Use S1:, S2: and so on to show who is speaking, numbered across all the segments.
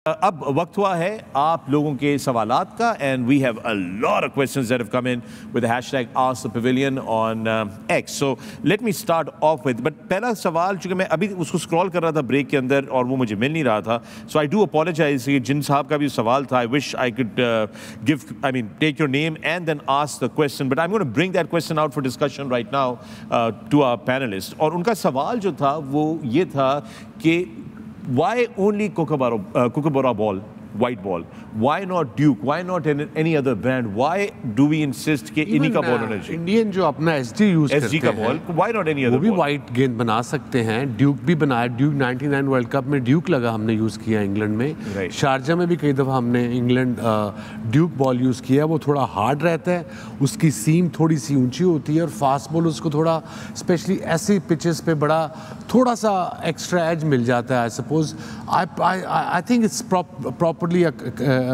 S1: اب وقت ہوا ہے آپ لوگوں کے سوالات کا and we have a lot of questions that have come in with the hashtag Ask the Pavilion on X. So let me start off with but پہلا سوال چونکہ میں ابھی اس کو اسکرول کر رہا تھا بریک کے اندر اور وہ مجھے مل نہیں رہا تھا so I do apologize کہ جن صاحب کا بھی سوال تھا I wish I could take your name and then ask the question but I'm going to bring that question out for discussion right now to our panelists. اور ان کا سوال جو تھا وہ یہ تھا کہ why only Kookaburra ball, white ball? Why not Duke? Why not any other brand? Why do we insist کہ انہی کا بال ہونا چاہیے؟
S2: انڈین جو اپنا ایس ڈی یوز کرتے ہیں
S1: why not any other
S2: وہ بھی وائٹ گیند بنا سکتے ہیں. ڈیوک بھی بنایا, ڈیوک 99 ورلڈ کپ میں ڈیوک لگا ہم نے یوز کیا انگلینڈ میں. شارجہ میں بھی کئی دفعہ ہم نے انگلینڈ ڈیوک بال یوز کیا. وہ تھوڑا ہارڈ رہتا ہے, اس کی سیم تھوڑی سی اونچی ہوتی ہے اور فاسٹ بال اس کو تھوڑا اسپیشلی ایسی پچز پہ بڑا تھوڑا سا ایکسٹرا ایج مل جاتا ہے. I suppose I think it's properly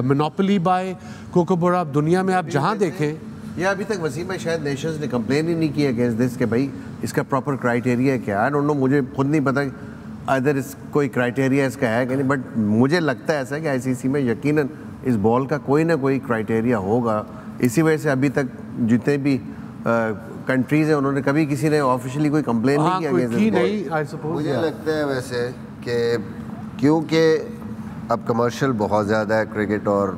S2: monopoly by Kookaburra. دنیا میں آپ جہاں دیکھیں
S3: یہ ابھی تک وسیم ہے شاید نیشنز نے کمپلین ہی نہیں کی اگینسٹ دس کہ بھائی اس کا پراپر کرائیٹیریا ہے کیا. آئی ڈونٹ نو, مجھے خود نہیں پتہ ادھر اس کوئی کرائیٹیریا اس کا ہے کہ نہیں, بٹ مجھے لگتا ہے ایسا کہ آئی سی سی میں یقیناً اس بال کا کوئی نہ کوئی کرائیٹیریا ہوگا. اسی وجہ سے ابھی تک جتنے بھی کنٹریز ہیں انہوں نے کبھی کسی نے آفیشیلی کوئی کمپلین نہیں کیا اگینسٹ.
S4: مجھے لگتا ہے ویسے کہ کیونکہ اب کمرشل بہت زیادہ ہے کرکٹ اور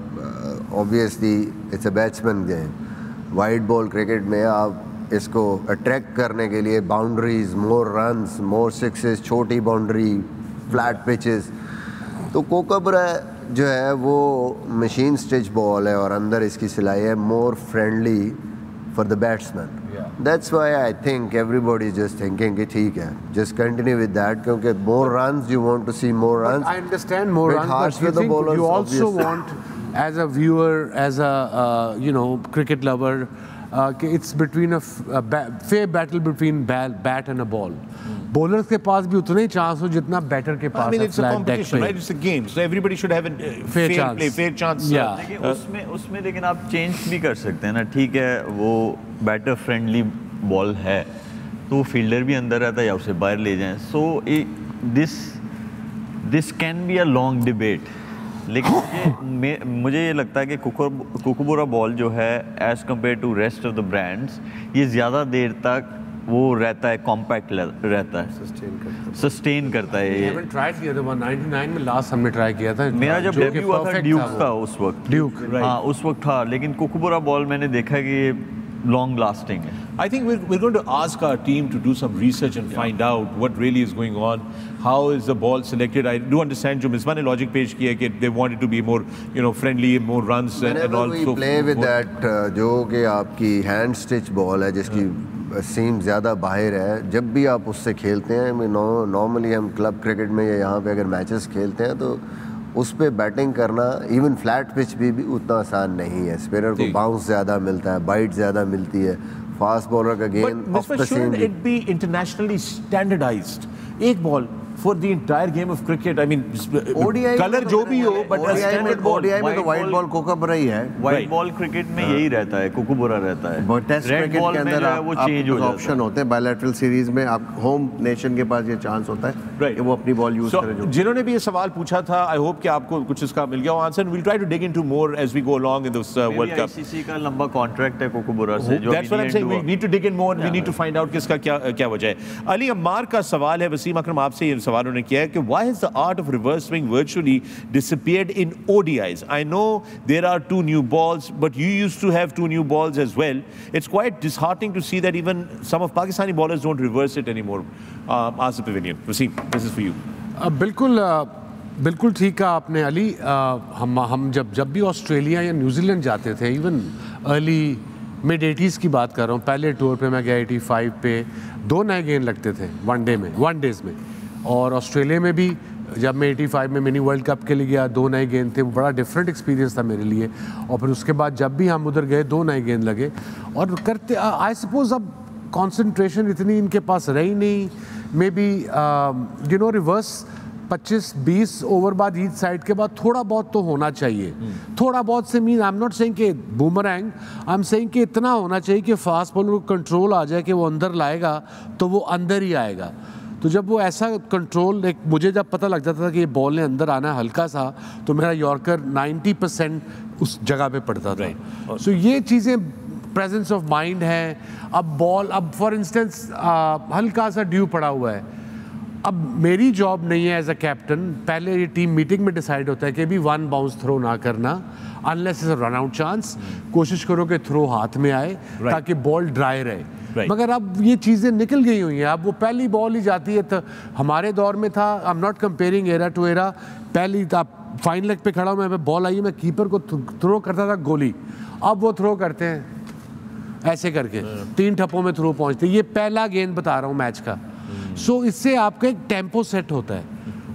S4: obviously it's a batsman game. White ball cricket میں آپ اس کو اٹریکٹ کرنے کے لیے boundaries, more runs, more sixes, چھوٹی باؤنڈری, فلیٹ پچز. تو کوکوبورا جو ہے وہ مشین اسٹچ بال ہے اور اندر اس کی سلائی ہے, more friendly for the batsman. That's why I think everybody is just thinking کہ ٹھیک ہے just continue with that کیونکہ more runs you want to see more runs.
S2: I understand more runs but you think you also want as a viewer, as a cricket lover کہ it's between a fair battle between bat and a ball. Bowlers کے پاس بھی اتنے ہی chance ہو جتنا better کے پاس ہے.
S1: It's a competition, right? It's a game, so everybody should have a fair chance.
S5: اس میں لیکن آپ چینج بھی کر سکتے ہیں نا. ٹھیک ہے وہ بیٹر فرینڈلی بال ہے تو وہ فیلڈر بھی اندر رہتا ہے یا اسے باہر لے جائیں. So this can be a long debate. لیکن مجھے یہ لگتا ہے کہ کوکوبورا بال جو ہے as compare to rest of the brands یہ زیادہ دیر تک وہ رہتا ہے, کمپیکٹ رہتا ہے, سسٹین کرتا ہے. یہ
S2: ٹرائی کیا تھا 99 میں لاسٹ ہم نے ٹرائی کیا تھا.
S5: میرا جب ڈیبیو ہوا تھا ڈیوک تھا اس وقت,
S2: ڈیوک
S5: ہاں اس وقت تھا. لیکن کوکوبورا بال میں نے دیکھا کہ یہ لانگ lasting ہے.
S1: I think we're going to ask our team to do some research and find out what really is going on. How is the ball selected? I do understand جو مصباح نے logic پیش کیا کہ they wanted to be more friendly, more runs and also.
S4: Whenever we play with that جو کہ آپ کی hand stitch ball ہے جس کی سیم زیادہ باہر ہے, جب بھی آپ اس سے کھیلتے ہیں نارملی ہم کلب کرکٹ میں یا یہاں پہ اگر میچز کھیلتے ہیں تو اس پہ بیٹنگ کرنا ایون فلیٹ پچ بھی اتنا آسان نہیں ہے. اسپنر کو باؤنس زیادہ ملتا ہے, بائٹ زیادہ ملتی ہے. فاسٹ بولر کا game
S1: of the same. But it be internationally standardized? ایک بال for the entire game of cricket. I mean color جو بھی ہو but a standard ball.
S3: ODI میں تو وائٹ بال کوکوبورا ہی ہے.
S5: وائٹ بال کرکٹ میں یہی رہتا ہے, کوکوبورا رہتا ہے.
S3: ٹیسٹ کرکٹ کے اندر وہ چینج ہو جاتا ہے, آپشن ہوتے ہیں. بائیلیٹرل سیریز میں آپ ہوم نیشن کے پاس یہ چانس ہوتا ہے کہ وہ اپنی بال یوز کرے.
S1: جنہوں نے بھی یہ سوال پوچھا تھا I hope کہ آپ کو کچھ اس کا مل گیا ہو answer. We'll try to dig into more as we go along in this World Cup.
S5: ICC کا لمبا کانٹریکٹ ہے کوکوبورا سے.
S1: That's what I'm saying. We need to dig in more and we need to find out کس کا کیا وجہ ہے. علی عمار کا سوال ہے, وسیم اکرم آپ سے یہ سوال انہوں نے کیا ہے کہ why has the art of reverse swing virtually disappeared in ODIs? I know there are 2 new balls, but you used to have 2 new balls as well. It's quite disheartening to see that even some of Pakistani ballers don't reverse it anymore. Ask the Pavilion. Waseem, this is for you.
S2: بالکل ٹھیک کہا آپ نے علی. ہم جب بھی Australia یا New Zealand جاتے تھے, ایون ارلی مڈ 80s کی بات کر رہا ہوں, پہلے ٹور پہ میں گیا 85 پہ 2 نئے گیند لگتے تھے ون ڈیز میں. اور آسٹریلیا میں بھی جب میں 85 میں منی ورلڈ کپ کے لیے گیا 2 نئے گیند تھے. وہ بڑا ڈفرینٹ ایکسپیرینس تھا میرے لیے. اور پھر اس کے بعد جب بھی ہم ادھر گئے 2 نئے گیند لگے اور کرتے. آئی سپوز اب کانسنٹریشن اتنی ان کے پاس رہی نہیں. مے بی ریورس 25-20 اوور بعد ایچ سائڈ کے بعد تھوڑا بہت تو ہونا چاہیے. تھوڑا بہت سے مین آئی ایم ناٹ سیئنگ کہ بومرینگ, آئی ایم سیئنگ کہ اتنا ہونا چاہیے کہ فاسٹ بالر کو کنٹرول آ جائے کہ وہ اندر لائے گا تو وہ اندر ہی آئے گا. تو جب وہ ایسا کنٹرول ایک مجھے جب پتہ لگ جاتا تھا کہ یہ بال نے اندر آنا ہے ہلکا سا تو میرا یارکر 90% اس جگہ پہ پڑتا تھا. سو یہ چیزیں پریزنس آف مائنڈ ہے. اب بال اب فار انسٹنس ہلکا سا ڈیو پڑا ہوا ہے, اب میری جاب نہیں ہے ایز اے کیپٹن, پہلے یہ ٹیم میٹنگ میں ڈیسائیڈ ہوتا ہے کہ ابھی 1 باؤنس تھرو نہ کرنا انلیس از اے رن آؤٹ چانس, کوشش کرو کہ تھرو ہاتھ میں آئے تاکہ بال ڈرائی رہے. مگر اب یہ چیزیں نکل گئی ہوئی ہیں, اب وہ پہلی بال ہی جاتی ہے. تو ہمارے دور میں تھا, I am not comparing era to era, پہلی فائن لیگ پہ کھڑا ہوں میں, بال آئی میں کیپر کو تھرو کرتا تھا گولی, اب وہ تھرو کرتے ہیں ایسے کر کے 3 ٹھپوں میں تھرو پہنچتے. یہ پہلا گیند بتا رہا ہوں میچ کا. سو اس سے آپ کا ایک ٹیمپو سیٹ ہوتا ہے.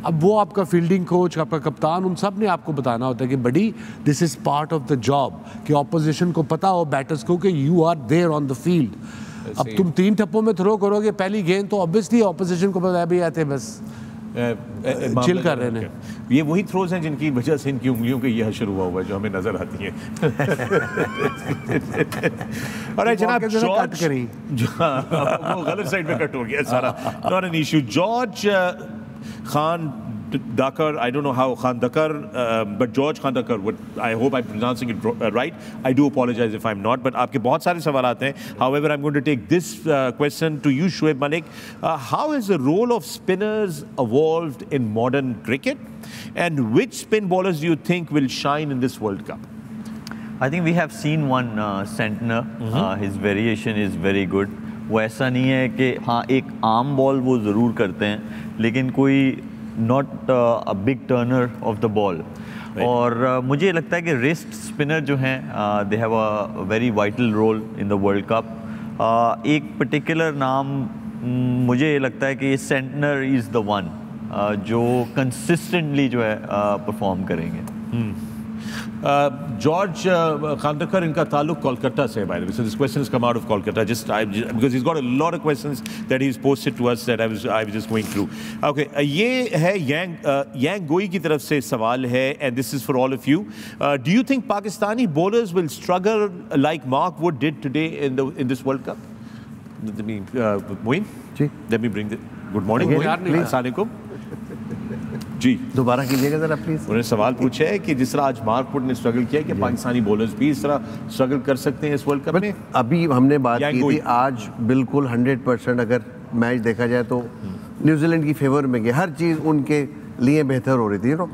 S2: اب وہ آپ کا فیلڈنگ کوچ, آپ کا کپتان, ان سب نے آپ کو بتانا ہوتا ہے کہ بڑی this is part of the job, کہ اپوزیشن کو پتا ہو بیٹرز کو کہ you are there on the field. اب تم 3 ٹھپوں میں تھرو کرو گے پہلی گیند تو اوبیسلی اپوزیشن کو پتا ہے بھی آتے بس چل کر رہے ہیں.
S1: یہ وہی تھروز ہیں جن کی وجہ سے ان کی انگلیوں کے یہ حشر ہوا ہوا ہے جو ہمیں نظر آتی ہیں. اور جناب جارج وہ غلط سائڈ پہ کٹ ہو گیا سارا, not an issue. George Khan Dakar, I don't know how Khan Dakar, but George Khan Dakar, I hope I'm pronouncing it right. I do apologize if I'm not, but aapke bahut sare sawalat hain. However, I'm going to take this question to you, Shoaib Malik. How has the role of spinners evolved in modern cricket? And which spin bowlers do you think will shine in this World Cup?
S5: I think we have seen one Santner. His variation is very good. وہ ایسا نہیں ہے کہ ہاں ایک عام بال وہ ضرور کرتے ہیں لیکن کوئی not a big turner of the ball. اور مجھے لگتا ہے کہ ریسٹ اسپنر جو ہیں they have a very vital role in the world cup. ایک پرٹیکولر نام مجھے لگتا ہے کہ یہ سینٹنر از دا ون جو کنسسٹنٹلی جو ہے پرفارم کریں گے.
S1: George Khandakar, in ka taluk Kolkata se, by the way. So this question has come out of Kolkata. Because he's got a lot of questions that he's posted to us that I was just going through. Okay, ye hai Yang Goi ki taraf se sawal hai, and this is for all of you. Do you think Pakistani bowlers will struggle like Mark Wood did today in this World Cup? Moin? Let me bring the... Good morning, Moin. Assalamu alaikum. جی
S3: دوبارہ کیجیے گا ذرا please.
S1: انہوں نے سوال پوچھا ہے کہ جس طرح آج مارک وڈ نے اسٹرگل کیا کہ پاکستانی بولرز بھی اس طرح اسٹرگل کر سکتے ہیں اس ورلڈ کپ میں.
S3: ابھی ہم نے بات کی تھی, آج بالکل 100% اگر میچ دیکھا جائے تو نیوزی لینڈ کی فیور میں گیا, ہر چیز ان کے لیے بہتر ہو رہی تھی. تو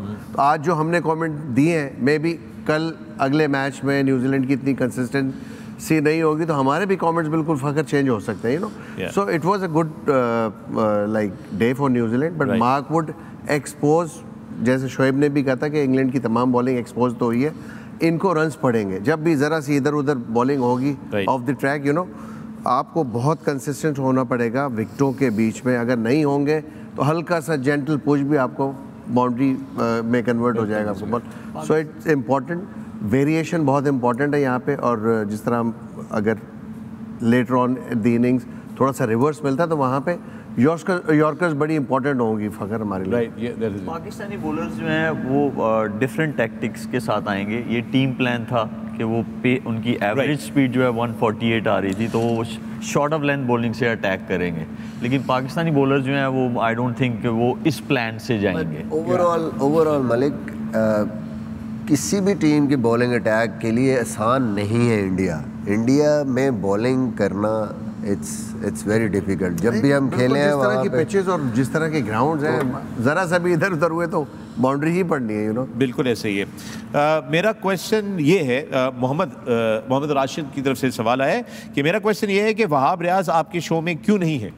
S3: آج جو ہم نے کامنٹ دیے ہیں, میں بھی کل اگلے میچ میں نیوزی لینڈ کی اتنی کنسسٹنسی نہیں ہوگی تو ہمارے بھی کامنٹس بالکل فخر چینج ہو سکتے ہیں. So it was a good like day for New Zealand. But Mark Wood exposed, جیسے شعیب نے بھی کہا تھا کہ انگلینڈ کی تمام بالنگ ایکسپوز تو ہوئی ہے, ان کو رنس پڑیں گے. جب بھی ذرا سی ادھر ادھر بالنگ ہوگی آف دی ٹریک, آپ کو بہت کنسسٹنٹ ہونا پڑے گا وکٹوں کے بیچ میں. اگر نہیں ہوں گے تو ہلکا سا جینٹل پش بھی آپ کو باؤنڈری میں کنورٹ ہو جائے گا football. So it's important, variation بہت امپورٹنٹ ہے یہاں پہ. اور جس طرح اگر لیٹر آن دی اننگس تھوڑا سا ریورس ملتا ہے تو وہاں پہ یارکرز بڑی امپورٹنٹ ہوں گی فخر ہمارے لیے.
S5: پاکستانی بولرز جو ہیں وہ ڈفرینٹ ٹیکٹکس کے ساتھ آئیں گے. یہ ٹیم پلان تھا کہ وہ ان کی ایوریج سپیڈ جو ہے 148 آ رہی تھی تو وہ شارٹ آف لینتھ بولنگ سے اٹیک کریں گے. لیکن پاکستانی بولرز جو ہیں وہ آئی ڈونٹ تھنک کہ وہ اس پلان سے جائیں گے.
S4: اوور آل ملک, کسی بھی ٹیم کی بولنگ اٹیک کے لیے آسان نہیں ہے. انڈیا میں بولنگ کرنا اٹس ویری ڈیفیکلٹ. جب بھی ہم کھیلے ہیں
S3: جس طرح کی پچز اور جس طرح کے گراؤنڈز ہیں, ذرا سا بھی ادھر ادھر ہوئے تو باؤنڈری ہی پڑنی ہے.
S1: بالکل ایسے ہی ہے. میرا کویشچن یہ ہے, محمد راشد کی طرف سے سوال آیا ہے کہ میرا کویشچن یہ ہے کہ وہاب ریاض آپ کے شو میں کیوں نہیں ہے؟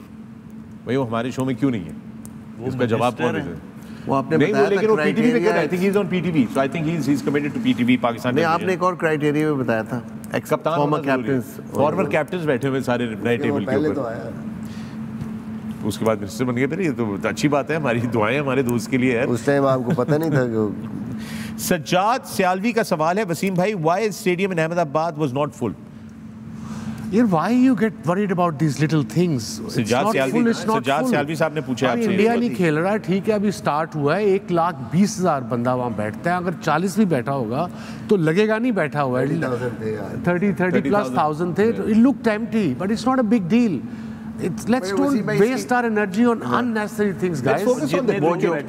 S1: بھائی وہ ہمارے شو میں کیوں نہیں ہے؟ اس کا جواب کون دے؟
S3: وہ آپ نے بتایا تھا criteria,
S1: I think he's on PTV, so I think he's committed to PTV Pakistan.
S3: نہیں, آپ نے ایک اور کرائیٹیریا بھی بتایا تھا,
S1: فارمر کیپٹنز بیٹھے ہوئے سارے نئے ٹیبل کے اوپر. اس کے بعد منسٹر بن گئے. پھر یہ تو اچھی بات ہے, ہماری دعائیں ہمارے دوست کے لیے ہے.
S4: اس ٹائم آپ کو پتہ نہیں تھا کہ
S1: سجاد سیالوی کا سوال ہے, وسیم بھائی, why stadium in Ahmedabad was not full?
S2: Why you get worried about these little things?
S1: Sajjad Sialvi صاحب نے پوچھا آپ سے.
S2: انڈیا نہیں کھیل رہا, ٹھیک ہے, ابھی سٹارٹ ہوا ہے, 1,20,000 بندہ وہاں بیٹھتا ہے. اگر 40 بھی بیٹھا ہوگا تو لگے گا نہیں بیٹھا ہوا ہے. 30+ thousand تھے. It looked empty, but it's not a big deal. Let's don't waste our energy on unnecessary things, guys.
S1: Let's focus on the mojo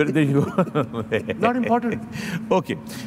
S1: Not
S2: important.
S1: Okay.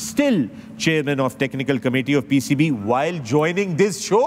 S1: still chairman of technical committee of PCB while joining this show?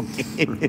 S1: Okay.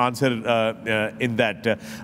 S1: answer in that.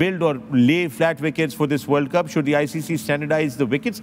S1: build or lay flat wickets for this World Cup? Should the ICC standardize the wickets?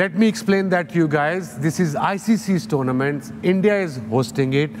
S2: Let me explain that to you guys. This is ICC's tournaments. India is hosting it.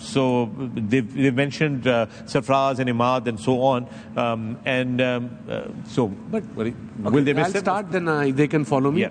S1: So they've mentioned Sarfraz and Imad and so on, so
S2: But
S1: will they miss
S2: I'll
S1: them?
S2: start, then they can follow me.
S1: Yeah.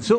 S1: So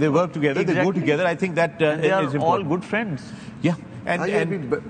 S1: They work together, they go together. I think that
S5: they are
S1: is
S5: all
S1: important.
S5: good friends.
S1: Yeah. And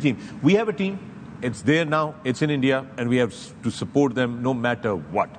S1: team. We have a team. It's there now. It's in India, and we have to support them no matter what.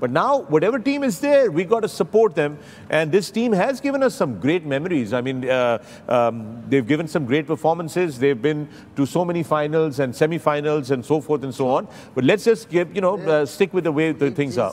S1: But now, whatever team is there, we got to support them. And this team has given us some great memories. I mean, they've given some great performances. They've been to so many finals and semi-finals and so forth and so on. But let's just stick with the way the things are.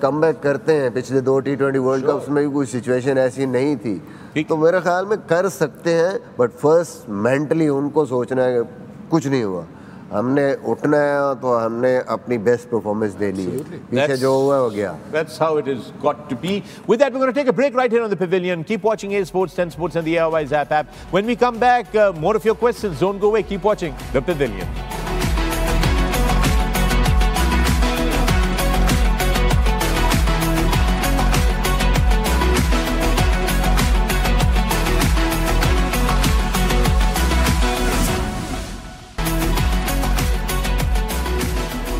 S4: Come back کرتے ہیں. پچھلے 2 T20 world cups میں بھی کوئی situation ایسی نہیں تھی, تو میرے خیال میں کر سکتے ہیں. بٹ فرسٹ مینٹلی ان کو سوچنا ہے کہ کچھ نہیں ہوا, ہم نے اٹھنا ہے تو ہم نے اپنی بیسٹ پرفارمنس دے لی ہے, پیچھے جو ہوا ہے وہ گیا.
S1: That's how it has got to be. With that, we're going to take a break right here on the Pavilion. Keep watching A Sports, 10 Sports and the Airwise app. When we come back, more of your questions. Don't go away. Keep watching the Pavilion.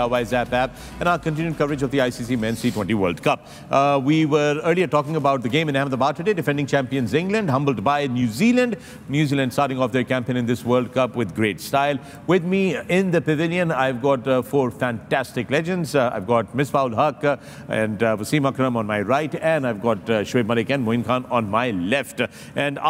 S1: Airwise app and our continued coverage of the ICC Men's T20 World Cup. We were earlier talking about the game in Ahmedabad today. Defending champions England humbled by New Zealand. New Zealand starting off their campaign in this World Cup with great style. With me in the Pavilion, I've got 4 fantastic legends. I've got Misbah ul Haq and Wasim Akram on my right, and I've got Shoaib Malik and Moin Khan on my left. And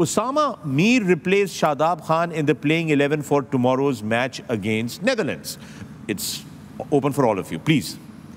S1: Usama Mir replace Shadab Khan in the playing 11 for tomorrow's match against Netherlands? It's open for all of you, please.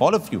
S1: all of you.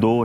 S5: 2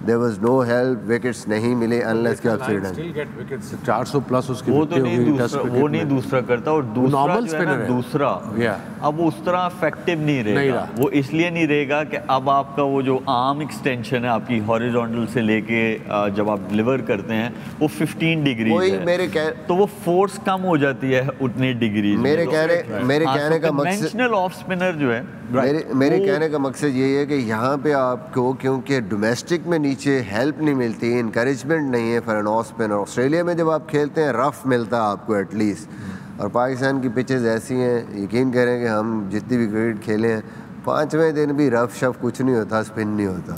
S4: there was no help, wickets نہیں ملے unless کہ آپ
S2: Still get wickets, 400 plus اس کی
S5: وہ تو نہیں دوسرا کرتا, اور دوسرا جو ہے نا دوسرا اب اس طرح افیکٹو نہیں رہے گا. وہ اس لیے نہیں رہے گا کہ اب آپ کا وہ جو عام ایکسٹینشن ہے آپ کی ہاریزونٹل سے لے کے جب آپ ڈلیور کرتے ہیں وہ 15 ڈگریز ہے, تو وہ فورس کم ہو جاتی ہے اتنے ڈگریز.
S4: میرے کہنے کا مقصد
S5: کنونشنل آف اسپنر جو ہے,
S4: میرے کہنے کا مقصد یہی ہے کہ یہاں پہ آپ کو کیونکہ ڈومیسٹک میں نیچے ہیلپ نہیں ملتی, انکریجمنٹ نہیں ہے for an off spinner. Australia میں جب آپ کھیلتے ہیں رف ملتا ہے آپ کو ایٹ لیسٹ, اور پاکستان کی پچز ایسی ہیں, یقین کریں کہ ہم جتنی بھی کرکٹ کھیلے ہیں 5ویں دن بھی رف شف کچھ نہیں ہوتا, اسپن نہیں ہوتا.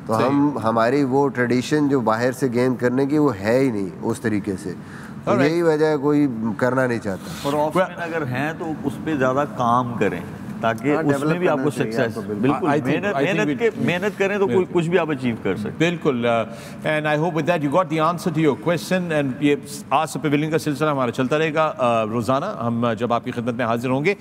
S4: تو ہماری وہ ٹریڈیشن جو باہر سے گیم کرنے کی وہ ہے ہی نہیں اس طریقے سے, یہی وجہ ہے کوئی کرنا نہیں چاہتا.
S5: اور آف اسپن اگر ہیں تو اس پہ زیادہ کام کریں تاکہ اس میں بھی آپ کو سکسیس, بالکل محنت کریں تو کچھ بھی آپ اچیو کر سکیں.
S1: بالکل. And I hope with that you got the answer to your question. And یہ آسک پیویلین کا سلسلہ ہمارا چلتا رہے گا روزانہ, ہم جب آپ کی خدمت میں حاضر ہوں گے.